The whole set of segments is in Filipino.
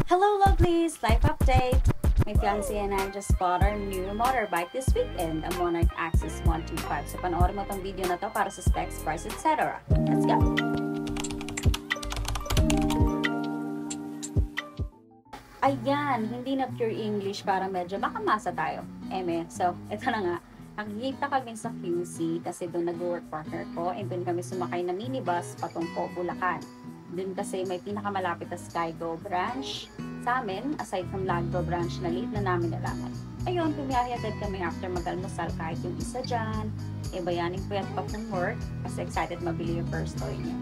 Hello lovelies! Life update! My fiancé and I just bought our new motorbike this weekend, a Monarch Axis 125. So panoorin mo tong video na to para sa specs, price, etc. Let's go! Ayan, hindi na pure English para medyo makamasa tayo. So, ito na nga. Nakikita kami sa QC kasi doon nag-work partner ko and doon kami sumakay na minibus patungko Bulacan. Doon kasi may pinakamalapit na Skygo branch sa amin, aside from Lagro branch na late na namin nalaman. Ayun, pumiyahe agad kami after mag-almusal kahit yung isa dyan. Bayaning puyat pa from work kasi excited mabili yung first toy niya.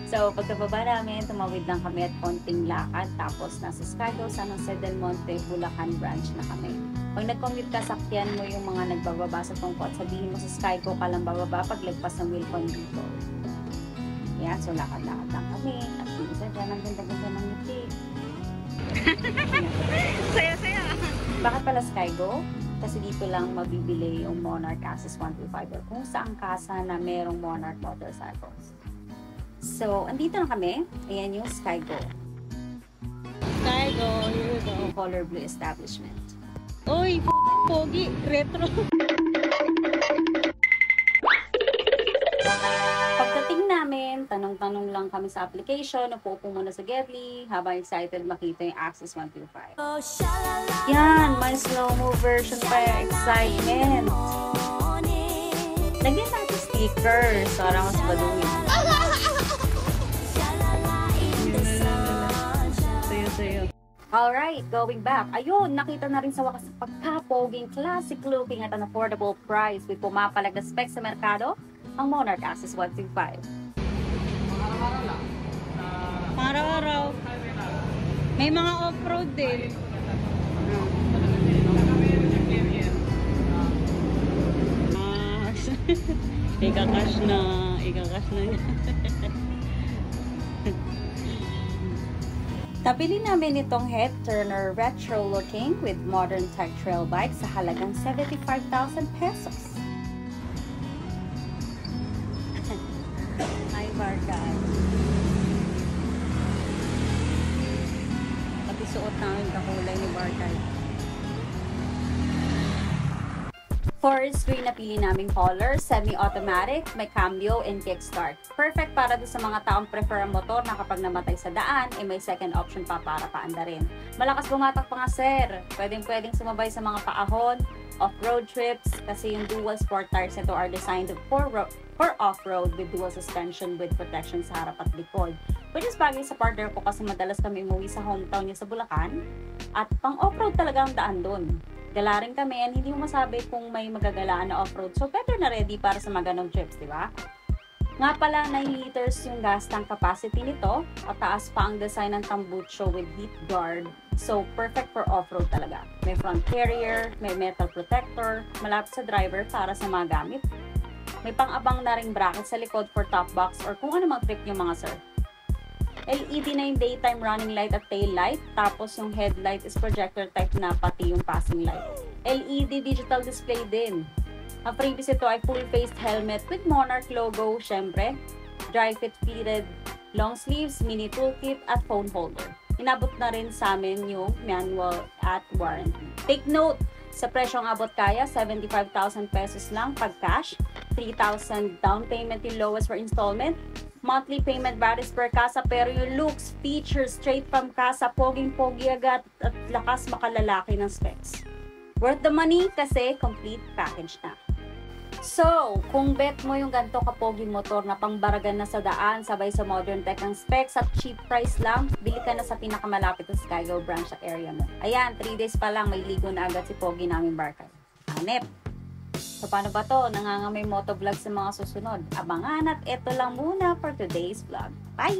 So, pagkababa namin, tumawid lang kami at konting lakad. Tapos, nasa Skygo, San Jose del Monte, Bulacan branch na kami. Pag nag-commute ka, sakyan mo yung mga nagbababa sa tungkot. Sabihin mo sa Skygo ka lang bababa paglagpas ng Wilcon dito. Yan, so lakad-lakad lang kami. At isa dyan, ang ganda-ganda ng ngiti. Saya-saya. Bakit pala Skygo? Kasi dito lang mabibili yung Monarch Axis 125 or kung saan kasa na merong Monarch motorcycles. So, andito na kami. Ayan yung Skygo. Skygo, here we go. Yung color blue establishment. Uy, pogi, retro. Pagdating namin, tanong-tanong lang kami sa application. Upo muna sa Getly habang excited makita yung Axis 125. Yan, may slow-mo version pa yung excitement. Lagyan natin stickers para mas baduin. Alright, going back. Ayun, nakita na rin sa wakas sa pagkapoging, classic looking at an affordable price with pumapalag na specs sa merkado, ang Monarch Axis 125. Araw-araw. May mga off-road din. Ika-cash na niya. Nabili namin itong head-turner retro-looking with modern tech trail bike sa halagang 75,000 pesos. Hi, Barkay. Pati suot namin kakulay ni Barkay. Forest green na pili naming color, semi-automatic, may cambio, and kickstart. Perfect para doon sa mga taong prefer ang motor na kapag namatay sa daan, may second option pa para paanda rin. Malakas bumatak pa nga sir. Pwedeng sumabay sa mga paahon, off-road trips, kasi yung dual sport tires nito are designed for off-road with dual suspension with protection sa harap at likod. Which is bagay sa partner ko kasi madalas kami umuwi sa hometown niya sa Bulacan at pang off-road talaga ang daan doon. Galaring kami and hindi mo masabi kung may magagalaan na off-road. So, better na ready para sa mga ganong trips, di ba? Nga pala, 9 liters yung gas tank capacity nito. At taas pa ang design ng tambucho with heat guard. So, perfect for off-road talaga. May front carrier, may metal protector, malapit sa driver para sa mga gamit. May pang-abang na ring bracket sa likod for top box or kung ano mang trip yung mga sir. LED na yung daytime running light at tail light. Tapos yung headlight is projector type na pati yung passing light. LED digital display din. Ang freebies ito ay full-faced helmet with Monarch logo, syempre. Dry fit fitted, long sleeves, mini toolkit at phone holder. Inabot na rin sa amin yung manual at warranty. Take note, sa presyong abot kaya, 75,000 pesos lang pag cash, 3,000 down payment yung lowest for installment. Monthly payment varies per kasa pero yung looks, features, straight from kasa, poging-pogi agad at lakas makalalaki ng specs. Worth the money kasi complete package na. So, kung bet mo yung ganito kapoging motor na pangbaragan na sa daan, sabay sa modern tech ang specs at cheap price lang, bili ka na sa pinakamalapit na Skygo branch sa area mo. Ayan, 3 days pa lang may ligo na agad si Pogi namin Barkay. Hanep! So, paano ba to? Nangangamay motovlog sa mga susunod. Abangan at ito lang muna for today's vlog. Bye!